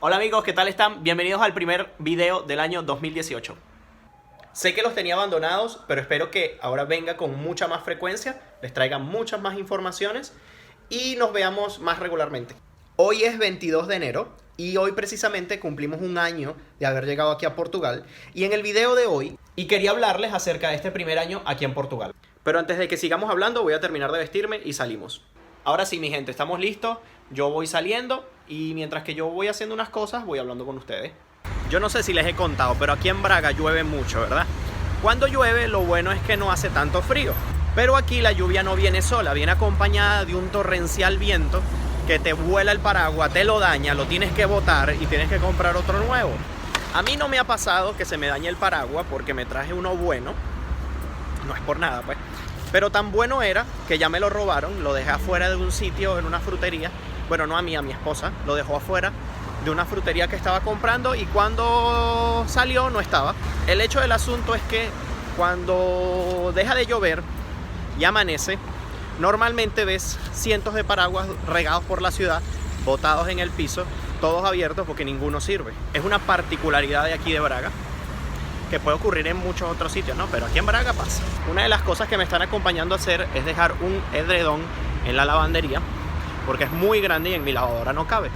Hola amigos, ¿qué tal están? Bienvenidos al primer video del año 2018. Sé que los tenía abandonados, pero espero que ahora venga con mucha más frecuencia, les traiga muchas más informaciones y nos veamos más regularmente. Hoy es 22 de enero y hoy precisamente cumplimos un año de haber llegado aquí a Portugal. Y en el video de hoy, quería hablarles acerca de este primer año aquí en Portugal. Pero antes de que sigamos hablando, voy a terminar de vestirme y salimos. Ahora sí, mi gente, estamos listos. Yo voy saliendo y mientras que yo voy haciendo unas cosas, voy hablando con ustedes. Yo no sé si les he contado, pero aquí en Braga llueve mucho, ¿verdad? Cuando llueve, lo bueno es que no hace tanto frío. Pero aquí la lluvia no viene sola, viene acompañada de un torrencial viento que te vuela el paraguas, te lo daña, lo tienes que botar y tienes que comprar otro nuevo. A mí no me ha pasado que se me dañe el paraguas porque me traje uno bueno. No es por nada, pues. Pero tan bueno era que ya me lo robaron, lo dejé afuera de un sitio en una frutería. Bueno, no a mí, a mi esposa, lo dejó afuera de una frutería que estaba comprando y cuando salió no estaba. El hecho del asunto es que cuando deja de llover y amanece, normalmente ves cientos de paraguas regados por la ciudad, botados en el piso, todos abiertos porque ninguno sirve. Es una particularidad de aquí de Braga, que puede ocurrir en muchos otros sitios, ¿no? Pero aquí en Braga pasa. Una de las cosas que me están acompañando a hacer es dejar un edredón en la lavandería, porque es muy grande y en mi lavadora no cabe.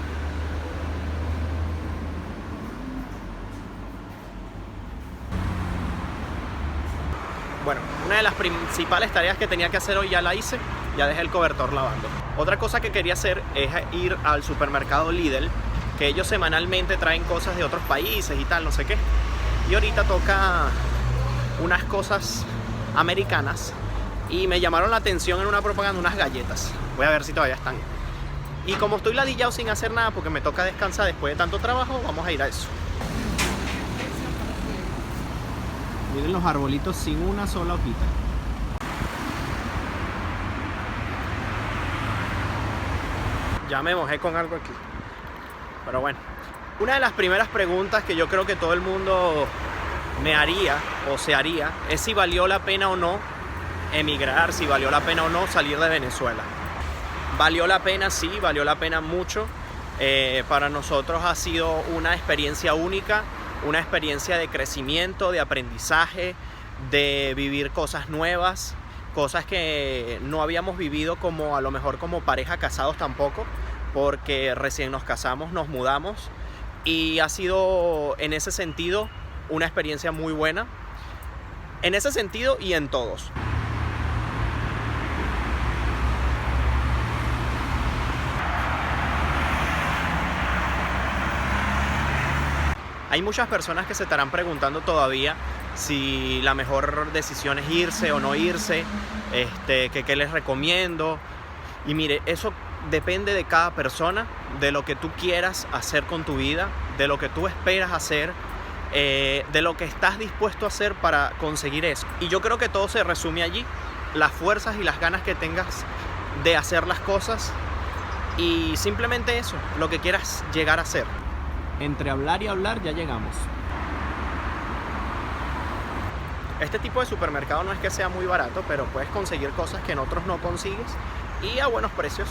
Bueno, una de las principales tareas que tenía que hacer hoy ya la hice, ya dejé el cobertor lavando. Otra cosa que quería hacer es ir al supermercado Lidl, que ellos semanalmente traen cosas de otros países y tal, no sé qué. Y ahorita toca unas cosas americanas y me llamaron la atención en una propaganda unas galletas. Voy a ver si todavía están. Y como estoy ladillado sin hacer nada porque me toca descansar después de tanto trabajo, vamos a ir a eso. Miren los arbolitos sin una sola hojita. Ya me mojé con algo aquí. Pero bueno. Una de las primeras preguntas que yo creo que todo el mundo me haría o se haría es si valió la pena o no emigrar, si valió la pena o no salir de Venezuela. Valió la pena, sí, valió la pena mucho. Para nosotros ha sido una experiencia única, una experiencia de crecimiento, de aprendizaje, de vivir cosas nuevas, cosas que no habíamos vivido como a lo mejor como pareja casados tampoco, porque recién nos casamos, nos mudamos. Y ha sido en ese sentido una experiencia muy buena. En ese sentido y en todos. Hay muchas personas que se estarán preguntando todavía si la mejor decisión es irse o no irse, qué les recomiendo. Y mire, eso depende de cada persona, de lo que tú quieras hacer con tu vida, de lo que tú esperas hacer, de lo que estás dispuesto a hacer para conseguir eso. Y yo creo que todo se resume allí, las fuerzas y las ganas que tengas de hacer las cosas y simplemente eso, lo que quieras llegar a hacer. Entre hablar y hablar ya llegamos. Este tipo de supermercado no es que sea muy barato, pero puedes conseguir cosas que en otros no consigues y a buenos precios.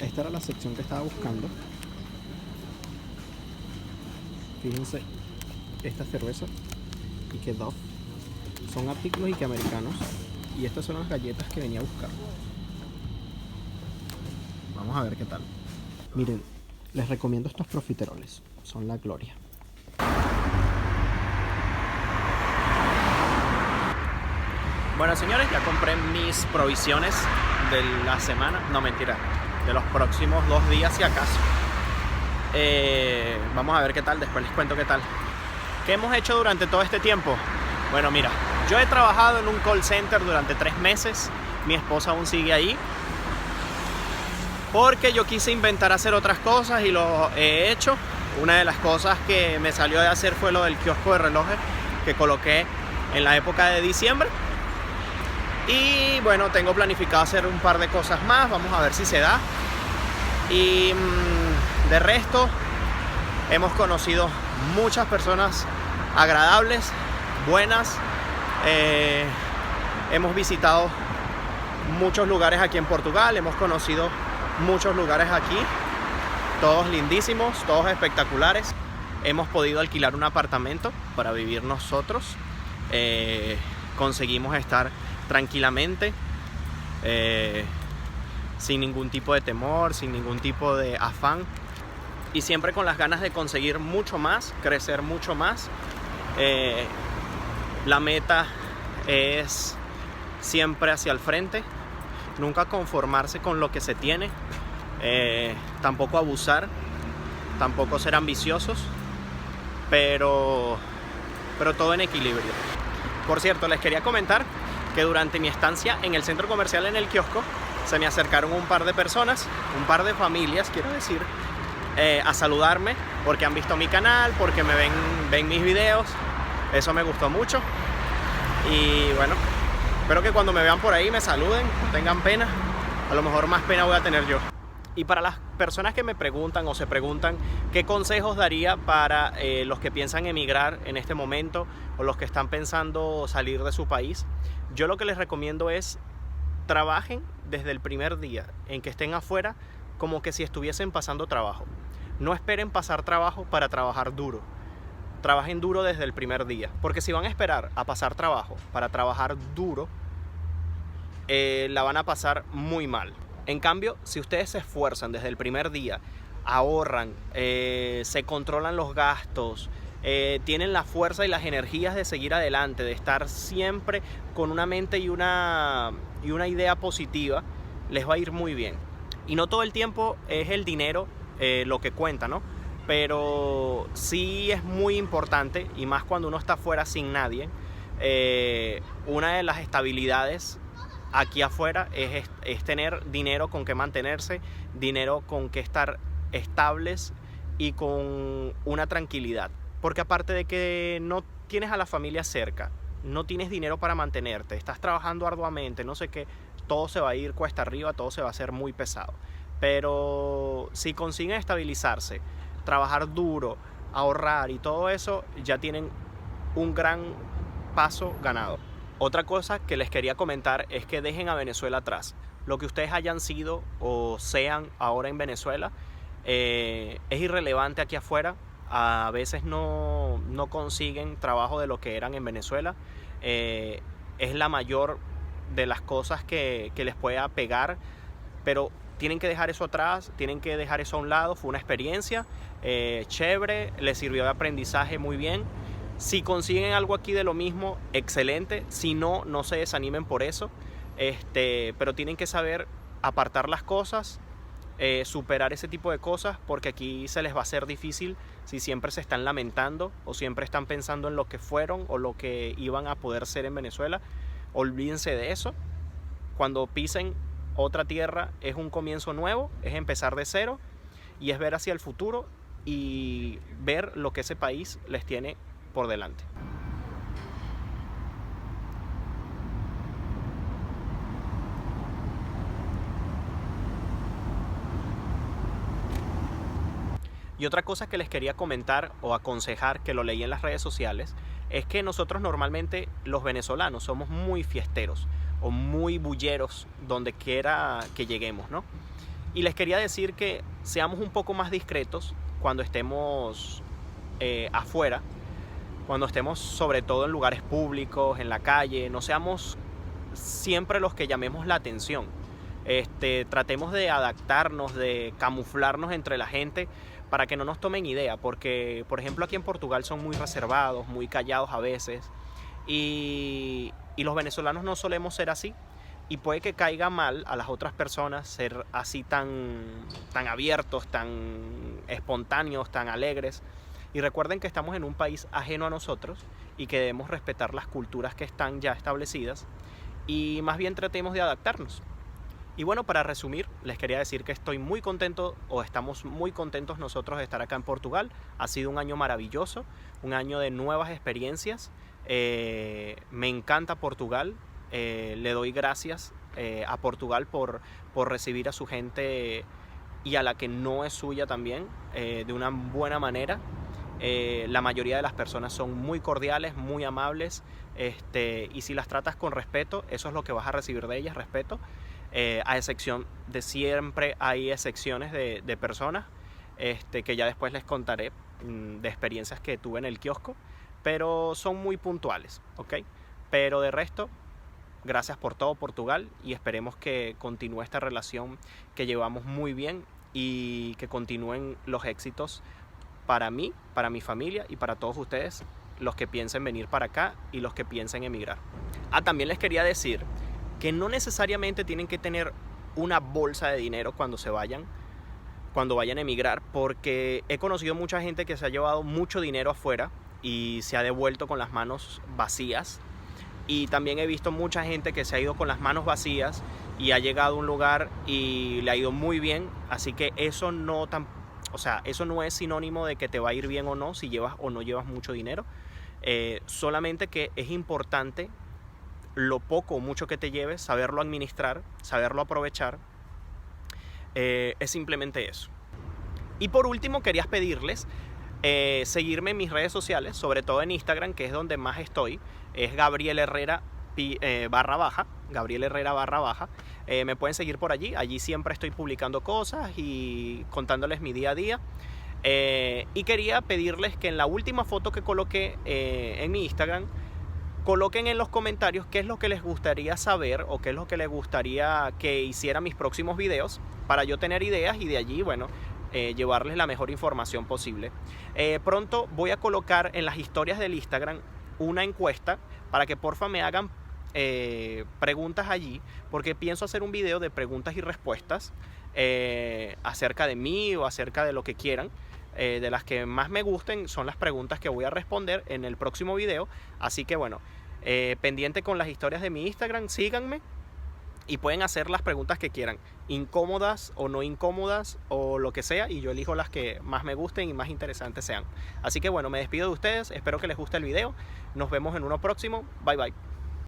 Esta era la sección que estaba buscando. Fíjense, esta cerveza y que Dove son artículos y que americanos. Y estas son las galletas que venía a buscar. Vamos a ver qué tal. Miren, les recomiendo estos profiteroles. Son la gloria. Bueno, señores, ya compré mis provisiones de la semana. No, mentira. De los próximos 2 días si acaso. Vamos a ver qué tal, después les cuento qué tal. ¿Qué hemos hecho durante todo este tiempo? Bueno, mira, yo he trabajado en un call center durante 3 meses. Mi esposa aún sigue ahí. Porque yo quise inventar hacer otras cosas y lo he hecho. Una de las cosas que me salió de hacer fue lo del kiosco de relojes que coloqué en la época de diciembre. Y bueno, tengo planificado hacer un par de cosas más, vamos a ver si se da. Y de resto, hemos conocido muchas personas agradables, buenas. Hemos visitado muchos lugares aquí en Portugal, hemos conocido muchos lugares aquí todos lindísimos, todos espectaculares. Hemos podido alquilar un apartamento para vivir nosotros. Conseguimos estar tranquilamente, sin ningún tipo de temor, sin ningún tipo de afán, y siempre con las ganas de conseguir mucho más, crecer mucho más. La meta es siempre hacia el frente, nunca conformarse con lo que se tiene, tampoco abusar, tampoco ser ambiciosos, pero todo en equilibrio. Por cierto, les quería comentar que durante mi estancia en el centro comercial, en el kiosco, se me acercaron un par de personas, un par de familias, quiero decir, a saludarme porque han visto mi canal, porque me ven mis videos. Eso me gustó mucho. Y bueno, espero que cuando me vean por ahí me saluden, no tengan pena. A lo mejor más pena voy a tener yo. Y para las personas que me preguntan o se preguntan qué consejos daría para los que piensan emigrar en este momento o los que están pensando salir de su país, yo lo que les recomiendo es trabajen desde el primer día en que estén afuera como que si estuviesen pasando trabajo. No esperen pasar trabajo para trabajar duro. Trabajen duro desde el primer día, porque si van a esperar a pasar trabajo para trabajar duro, la van a pasar muy mal. En cambio, si ustedes se esfuerzan desde el primer día, ahorran, se controlan los gastos, tienen la fuerza y las energías de seguir adelante, de estar siempre con una mente y una idea positiva, les va a ir muy bien. Y no todo el tiempo es el dinero lo que cuenta, ¿no? Pero sí es muy importante, y más cuando uno está fuera sin nadie, una de las estabilidades aquí afuera es tener dinero con que mantenerse, dinero con que estar estables y con una tranquilidad. Porque aparte de que no tienes a la familia cerca, no tienes dinero para mantenerte, estás trabajando arduamente, no sé qué, todo se va a ir cuesta arriba, todo se va a hacer muy pesado. Pero si consiguen estabilizarse, trabajar duro, ahorrar y todo eso, ya tienen un gran paso ganado. Otra cosa que les quería comentar es que dejen a Venezuela atrás. Lo que ustedes hayan sido o sean ahora en Venezuela es irrelevante aquí afuera. A veces no consiguen trabajo de lo que eran en Venezuela. Es la mayor de las cosas que les pueda pegar, pero tienen que dejar eso atrás, tienen que dejar eso a un lado. Fue una experiencia chévere, les sirvió de aprendizaje muy bien. Si consiguen algo aquí de lo mismo, excelente. Si no, no se desanimen por eso. Pero tienen que saber apartar las cosas, superar ese tipo de cosas, porque aquí se les va a hacer difícil si siempre se están lamentando o siempre están pensando en lo que fueron o lo que iban a poder ser en Venezuela. Olvídense de eso. Cuando pisen otra tierra es un comienzo nuevo, es empezar de cero y es ver hacia el futuro y ver lo que ese país les tiene por delante. Y otra cosa que les quería comentar o aconsejar, que lo leí en las redes sociales, es que nosotros normalmente los venezolanos somos muy fiesteros o muy bulleros donde quiera que lleguemos, ¿no? Y les quería decir que seamos un poco más discretos cuando estemos afuera, cuando estemos sobre todo en lugares públicos, en la calle. No seamos siempre los que llamemos la atención. Tratemos de adaptarnos, de camuflarnos entre la gente para que no nos tomen idea, porque por ejemplo aquí en Portugal son muy reservados, muy callados a veces, y los venezolanos no solemos ser así, y puede que caiga mal a las otras personas ser así tan abiertos, tan espontáneos, tan alegres. Y recuerden que estamos en un país ajeno a nosotros y que debemos respetar las culturas que están ya establecidas, y más bien tratemos de adaptarnos. Y bueno, para resumir, les quería decir que estoy muy contento, o estamos muy contentos nosotros de estar acá en Portugal. Ha sido un año maravilloso, un año de nuevas experiencias. Me encanta Portugal. Le doy gracias a Portugal por recibir a su gente y a la que no es suya también de una buena manera. La mayoría de las personas son muy cordiales, muy amables, y si las tratas con respeto, eso es lo que vas a recibir de ellas, respeto. A excepción de siempre hay excepciones de personas que ya después les contaré de experiencias que tuve en el kiosco, pero son muy puntuales, ¿ok? Pero de resto, gracias por todo, Portugal, y esperemos que continúe esta relación que llevamos muy bien y que continúen los éxitos para mí, para mi familia y para todos ustedes, los que piensen venir para acá y los que piensen emigrar. También les quería decir que no necesariamente tienen que tener una bolsa de dinero cuando vayan a emigrar, porque he conocido mucha gente que se ha llevado mucho dinero afuera y se ha devuelto con las manos vacías. Y también he visto mucha gente que se ha ido con las manos vacías y ha llegado a un lugar y le ha ido muy bien. Así que eso no es sinónimo de que te va a ir bien o no, si llevas o no llevas mucho dinero. Solamente que es importante lo poco o mucho que te lleves, saberlo administrar, saberlo aprovechar. Es simplemente eso. Y por último, quería pedirles seguirme en mis redes sociales, sobre todo en Instagram, que es donde más estoy. Es Gabriel Herrera Gabriel Herrera /. Me pueden seguir por allí. Allí siempre estoy publicando cosas y contándoles mi día a día. Y quería pedirles que en la última foto que coloqué en mi Instagram, coloquen en los comentarios qué es lo que les gustaría saber o qué es lo que les gustaría que hiciera mis próximos videos, para yo tener ideas y de allí, bueno, llevarles la mejor información posible. Pronto voy a colocar en las historias del Instagram una encuesta para que porfa me hagan preguntas allí, porque pienso hacer un video de preguntas y respuestas acerca de mí o acerca de lo que quieran. De las que más me gusten son las preguntas que voy a responder en el próximo video. Así que bueno, pendiente con las historias de mi Instagram, síganme y pueden hacer las preguntas que quieran, incómodas o no incómodas o lo que sea, y yo elijo las que más me gusten y más interesantes sean. Así que bueno, me despido de ustedes, espero que les guste el video, nos vemos en uno próximo, bye bye.